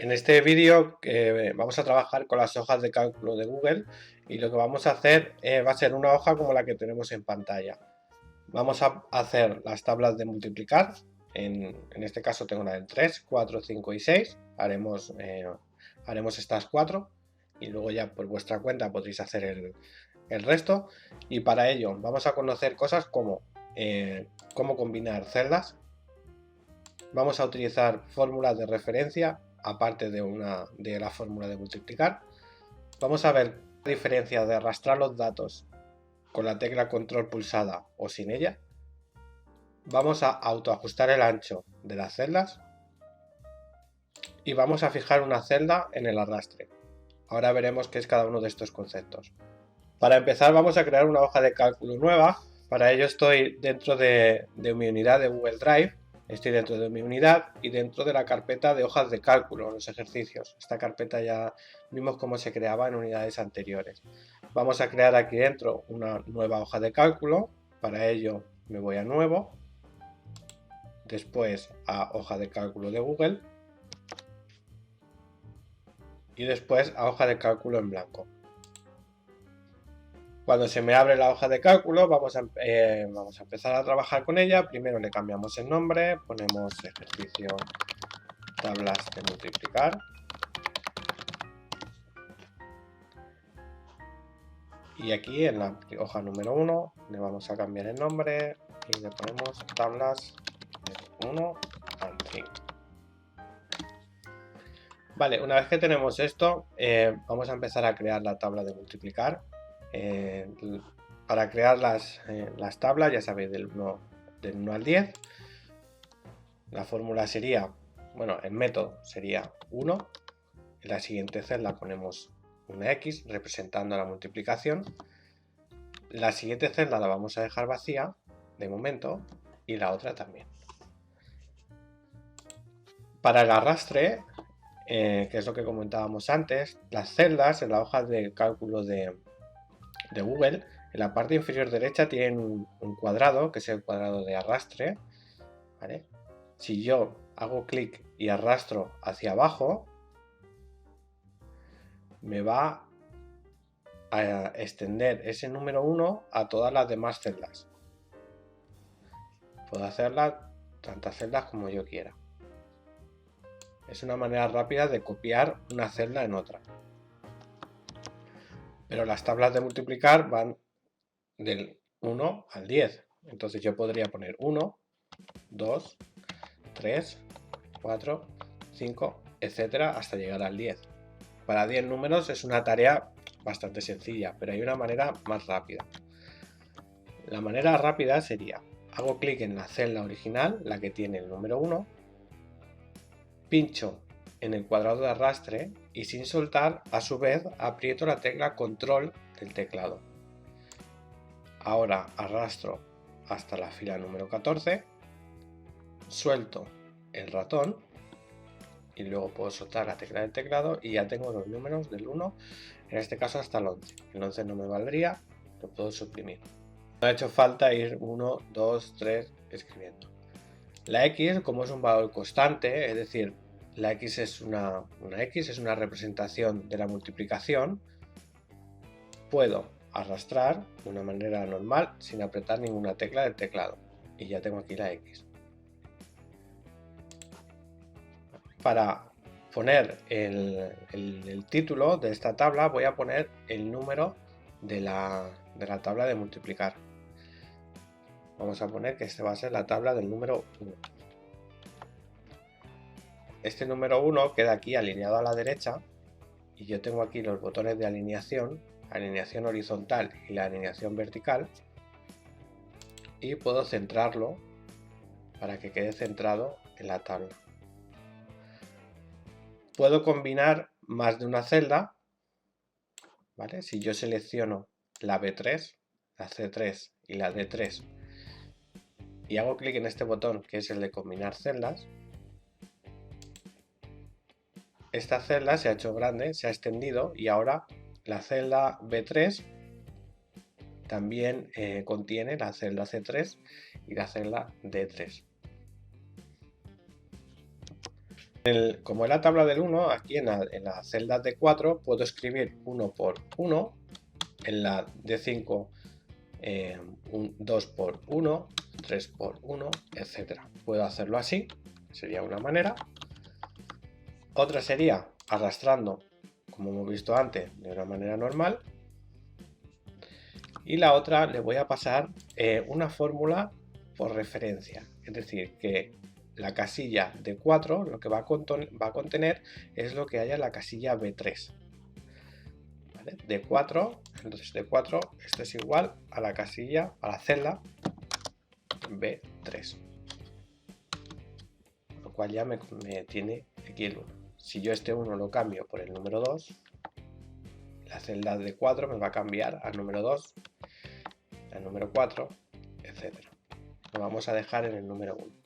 En este vídeo vamos a trabajar con las hojas de cálculo de Google y lo que vamos a hacer va a ser una hoja como la que tenemos en pantalla. Vamos a hacer las tablas de multiplicar, en este caso tengo la de 3, 4, 5 y 6, haremos estas 4 y luego ya por vuestra cuenta podréis hacer el resto, y para ello vamos a conocer cosas como cómo combinar celdas. Vamos a utilizar fórmulas de referencia aparte de la fórmula de multiplicar. Vamos a ver la diferencia de arrastrar los datos con la tecla control pulsada o sin ella. Vamos a autoajustar el ancho de las celdas y vamos a fijar una celda en el arrastre. Ahora veremos qué es cada uno de estos conceptos. Para empezar vamos a crear una hoja de cálculo nueva. Para ello estoy dentro de mi unidad de Google Drive. Estoy dentro de mi unidad y dentro de la carpeta de hojas de cálculo, los ejercicios. Esta carpeta ya vimos cómo se creaba en unidades anteriores. Vamos a crear aquí dentro una nueva hoja de cálculo. Para ello me voy a nuevo, después a hoja de cálculo de Google y después a hoja de cálculo en blanco. Cuando se me abre la hoja de cálculo vamos a empezar a trabajar con ella. Primero le cambiamos el nombre, ponemos ejercicio tablas de multiplicar y aquí en la hoja número 1 le vamos a cambiar el nombre y le ponemos tablas de 1 al 5. Vale, una vez que tenemos esto vamos a empezar a crear la tabla de multiplicar. Para crear las tablas, ya sabéis, del 1 al 10, la fórmula sería, bueno, el método sería 1, en la siguiente celda ponemos una X representando la multiplicación, la siguiente celda la vamos a dejar vacía de momento y la otra también. Para el arrastre, que es lo que comentábamos antes, las celdas en la hoja de cálculo de Google, en la parte inferior derecha tienen un cuadrado, que es el cuadrado de arrastre, ¿vale? Si yo hago clic y arrastro hacia abajo, me va a extender ese número 1 a todas las demás celdas. Puedo hacerlas tantas celdas como yo quiera. Es una manera rápida de copiar una celda en otra. Pero las tablas de multiplicar van del 1 al 10. Entonces yo podría poner 1, 2, 3, 4, 5, etcétera, hasta llegar al 10. Para 10 números es una tarea bastante sencilla, pero hay una manera más rápida. La manera rápida sería, hago clic en la celda original, la que tiene el número 1, pincho en el cuadrado de arrastre y sin soltar, a su vez, aprieto la tecla control del teclado. Ahora arrastro hasta la fila número 14, suelto el ratón y luego puedo soltar la tecla del teclado y ya tengo los números del 1, en este caso hasta el 11. El 11 no me valdría, lo puedo suprimir. No ha hecho falta ir 1, 2, 3 escribiendo. La X, como es un valor constante, es decir, la X es una X, es una representación de la multiplicación, puedo arrastrar de una manera normal sin apretar ninguna tecla del teclado y ya tengo aquí la X. Para poner el título de esta tabla voy a poner el número de la tabla de multiplicar. Vamos a poner que esta va a ser la tabla del número 1. Este número 1 queda aquí alineado a la derecha y yo tengo aquí los botones de alineación horizontal y la alineación vertical, y puedo centrarlo para que quede centrado en la tabla. Puedo combinar más de una celda, ¿vale? Si yo selecciono la B3, la C3 y la D3 y hago clic en este botón que es el de combinar celdas, esta celda se ha hecho grande, se ha extendido y ahora la celda B3 también contiene la celda C3 y la celda D3. Como en la tabla del 1, aquí en la celda de 4 puedo escribir 1 por 1, en la de 5 2 por 1, 3 por 1, etc. Puedo hacerlo así, sería una manera. Otra sería arrastrando, como hemos visto antes, de una manera normal. Y la otra le voy a pasar una fórmula por referencia, es decir, que la casilla de 4 lo que va a contener es lo que haya en la casilla B3. ¿Vale? De 4, entonces de 4 esto es igual a la casilla, a la celda B3. Lo cual ya me tiene aquí el 1. Si yo este 1 lo cambio por el número 2, la celda de 4 me va a cambiar al número 2, al número 4, etc. Lo vamos a dejar en el número 1.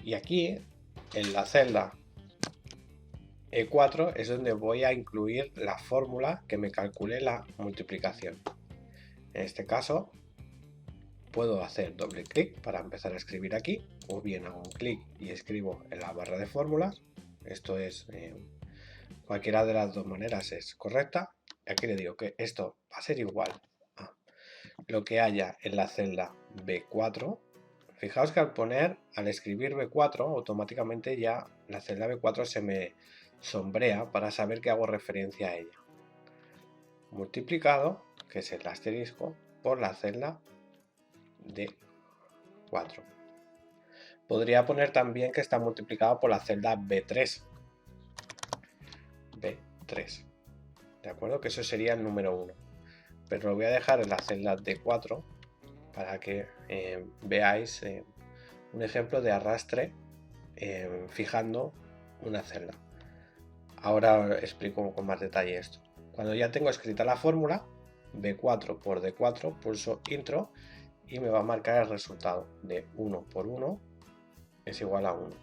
Y aquí, en la celda E4, es donde voy a incluir la fórmula que me calcule la multiplicación. En este caso, puedo hacer doble clic para empezar a escribir aquí, o bien hago un clic y escribo en la barra de fórmulas. Esto es, cualquiera de las dos maneras es correcta. Aquí le digo que esto va a ser igual a lo que haya en la celda B4. Fijaos que al escribir B4, automáticamente ya la celda B4 se me sombrea para saber que hago referencia a ella. Multiplicado, que es el asterisco, por la celda D4. Podría poner también que está multiplicado por la celda B3. B3. ¿De acuerdo? Que eso sería el número 1. Pero lo voy a dejar en la celda D4 para que veáis un ejemplo de arrastre fijando una celda. Ahora explico con más detalle esto. Cuando ya tengo escrita la fórmula, B4 por D4, pulso intro y me va a marcar el resultado de 1 por 1 es igual a 1.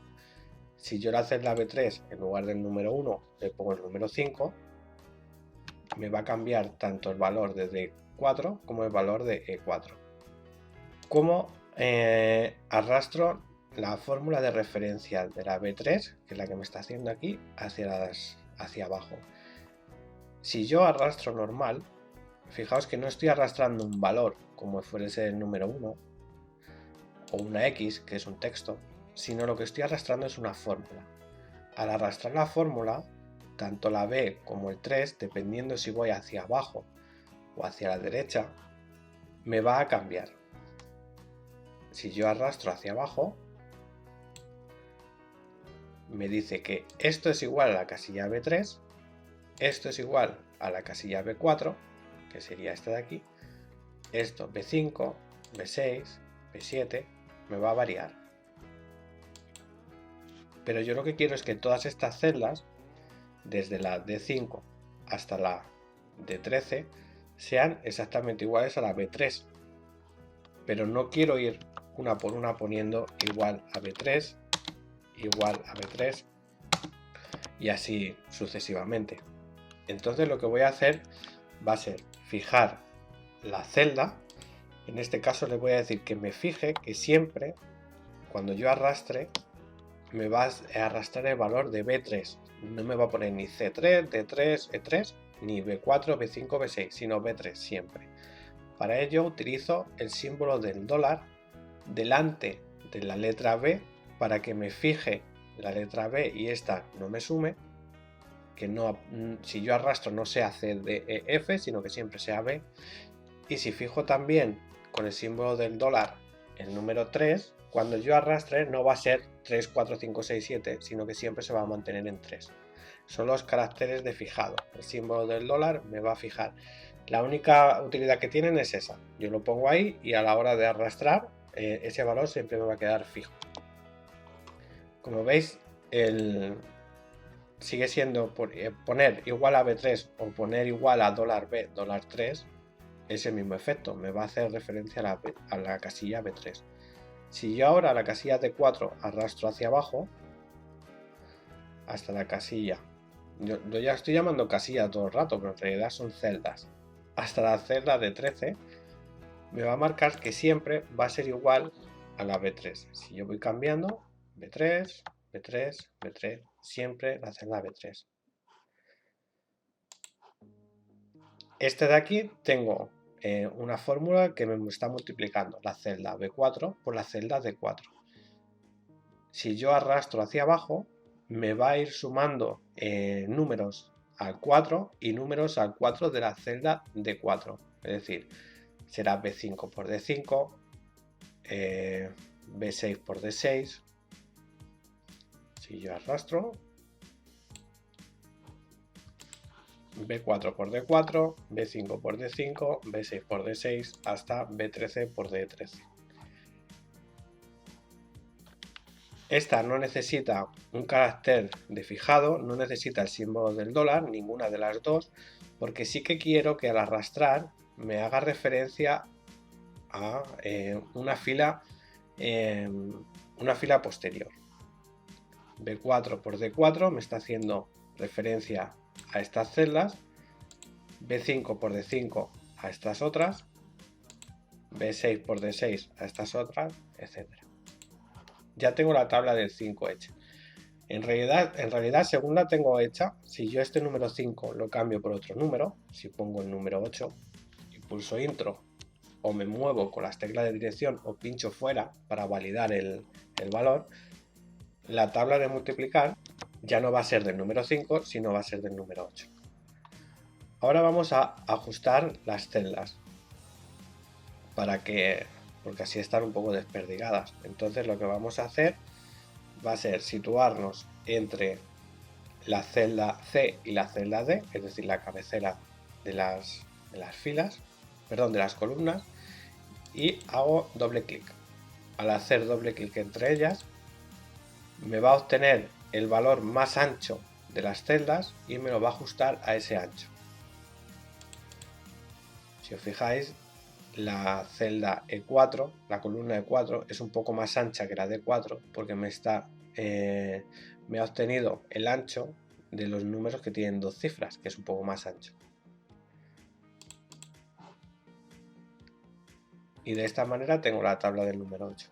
Si yo la celda B3 en lugar del número 1 le pongo el número 5, me va a cambiar tanto el valor de D4 como el valor de E4. Como arrastro la fórmula de referencia de la B3, que es la que me está haciendo aquí, hacia abajo. Si yo arrastro normal, fijaos que no estoy arrastrando un valor como fuese el número 1 o una X, que es un texto, sino lo que estoy arrastrando es una fórmula. Al arrastrar la fórmula, tanto la B como el 3, dependiendo si voy hacia abajo o hacia la derecha, me va a cambiar. Si yo arrastro hacia abajo, me dice que esto es igual a la casilla B3, esto es igual a la casilla B4, que sería esta de aquí, esto B5, B6, B7, me va a variar. Pero yo lo que quiero es que todas estas celdas, desde la D5 hasta la D13, sean exactamente iguales a la B3. Pero no quiero ir una por una poniendo igual a B3, igual a B3 y así sucesivamente. Entonces lo que voy a hacer va a ser fijar la celda. En este caso le voy a decir que me fije que siempre cuando yo arrastre me va a arrastrar el valor de B3. No me va a poner ni C3, D3, E3, ni B4, B5, B6, sino B3 siempre. Para ello utilizo el símbolo del dólar delante de la letra B para que me fije la letra B y esta no me sume, que no, si yo arrastro no sea C, D, E, F, sino que siempre sea B. Y si fijo también con el símbolo del dólar el número 3, cuando yo arrastre no va a ser 3, 4, 5, 6, 7, sino que siempre se va a mantener en 3. Son los caracteres de fijado. El símbolo del dólar me va a fijar. La única utilidad que tienen es esa. Yo lo pongo ahí y a la hora de arrastrar ese valor siempre me va a quedar fijo. Como veis, sigue siendo poner igual a B3 o poner igual a $B, $3, es el mismo efecto. Me va a hacer referencia a la casilla B3. Si yo ahora la casilla D4 arrastro hacia abajo hasta la casilla, yo ya estoy llamando casilla todo el rato, pero en realidad son celdas, hasta la celda de 13, me va a marcar que siempre va a ser igual a la B3. Si yo voy cambiando B3, B3, B3, siempre la celda B3. Este de aquí tengo una fórmula que me está multiplicando la celda B4 por la celda D4. Si yo arrastro hacia abajo, me va a ir sumando números al 4 y números al 4 de la celda D4. Es decir, será B5 por D5, B6 por D6. Si yo arrastro, B4 por D4, B5 por D5, B6 por D6, hasta B13 por D13. Esta no necesita un carácter de fijado, no necesita el símbolo del dólar, ninguna de las dos, porque sí que quiero que al arrastrar me haga referencia a una fila posterior. B4 por D4 me está haciendo referencia a estas celdas, B5 por D5 a estas otras, B6 por D6 a estas otras, etc. Ya tengo la tabla del 5 hecha. En realidad, según la tengo hecha, si yo este número 5 lo cambio por otro número, si pongo el número 8 y pulso intro, o me muevo con las teclas de dirección o pincho fuera para validar el valor, la tabla de multiplicar ya no va a ser del número 5, sino va a ser del número 8. Ahora vamos a ajustar las celdas porque así están un poco desperdigadas. Entonces lo que vamos a hacer va a ser situarnos entre la celda C y la celda D, es decir, la cabecera de las filas, perdón, de las columnas, y hago doble clic. Al hacer doble clic entre ellas, me va a obtener el valor más ancho de las celdas y me lo va a ajustar a ese ancho. Si os fijáis, la celda E4, la columna E4, es un poco más ancha que la D4 porque me ha obtenido el ancho de los números que tienen dos cifras, que es un poco más ancho. Y de esta manera tengo la tabla del número 8.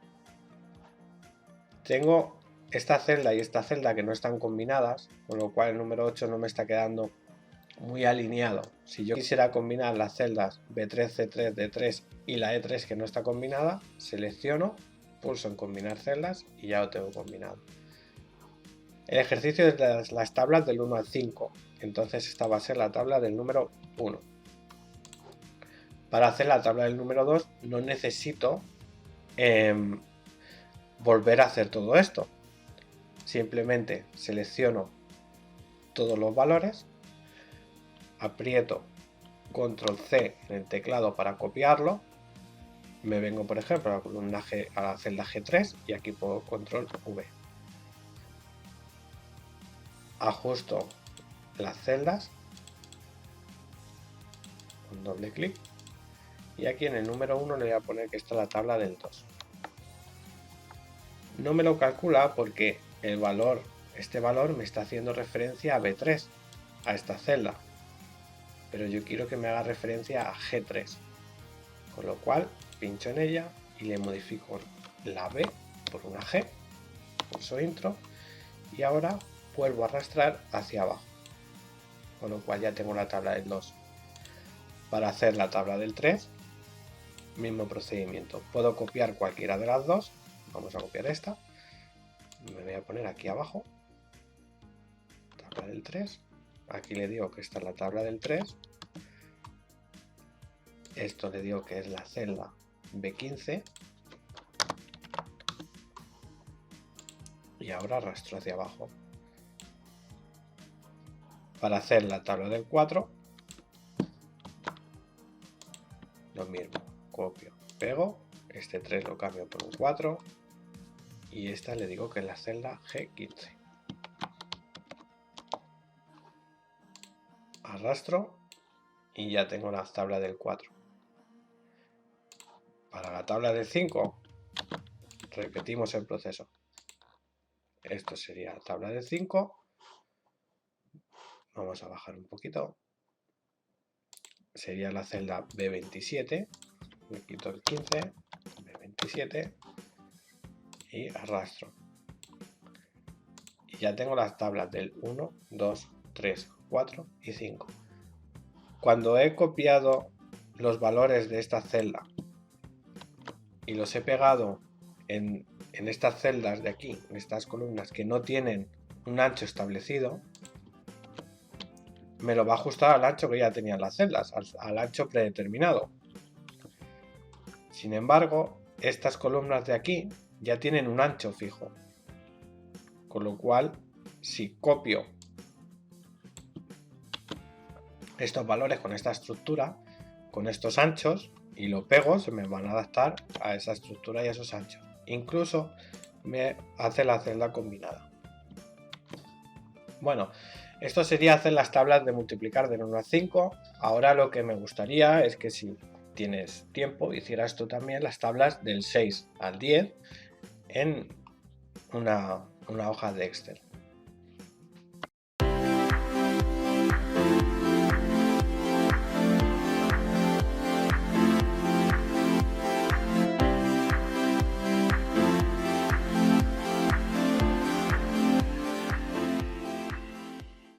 Tengo esta celda y esta celda que no están combinadas, con lo cual el número 8 no me está quedando muy alineado. Si yo quisiera combinar las celdas B3, C3, D3 y la E3 que no está combinada, selecciono, pulso en combinar celdas y ya lo tengo combinado. El ejercicio es de las tablas del 1 al 5, entonces esta va a ser la tabla del número 1. Para hacer la tabla del número 2 no necesito volver a hacer todo esto. Simplemente selecciono todos los valores, aprieto Control C en el teclado para copiarlo, me vengo por ejemplo a la columna G, a la celda G3 y aquí pongo Control V. Ajusto las celdas con doble clic y aquí en el número 1 le voy a poner que está la tabla del 2. No me lo calcula porque este valor me está haciendo referencia a B3, a esta celda, pero yo quiero que me haga referencia a G3, con lo cual pincho en ella y le modifico la B por una G, pulso intro y ahora vuelvo a arrastrar hacia abajo, con lo cual ya tengo la tabla del 2. Para hacer la tabla del 3, mismo procedimiento, puedo copiar cualquiera de las dos. Vamos a copiar esta, me voy a poner aquí abajo, tabla del 3, aquí le digo que esta es la tabla del 3, esto le digo que es la celda B15 y ahora arrastro hacia abajo. Para hacer la tabla del 4, lo mismo, copio, pego, este 3 lo cambio por un 4 y esta le digo que es la celda G15. Arrastro y ya tengo la tabla del 4. Para la tabla del 5 repetimos el proceso. Esto sería la tabla del 5. Vamos a bajar un poquito. Sería la celda B27. Me quito el 15, B27 y arrastro. y ya tengo las tablas del 1, 2, 3, 4 y 5. Cuando he copiado los valores de esta celda y los he pegado en estas celdas de aquí, en estas columnas que no tienen un ancho establecido, me lo va a ajustar al ancho que ya tenían las celdas, al ancho predeterminado. Sin embargo, estas columnas de aquí ya tienen un ancho fijo, con lo cual si copio estos valores con esta estructura, con estos anchos, y lo pego, se me van a adaptar a esa estructura y a esos anchos. Incluso me hace la celda combinada. Bueno, esto sería hacer las tablas de multiplicar del 1 al 5. Ahora lo que me gustaría es que si tienes tiempo hicieras tú también las tablas del 6 al 10 en una hoja de Excel.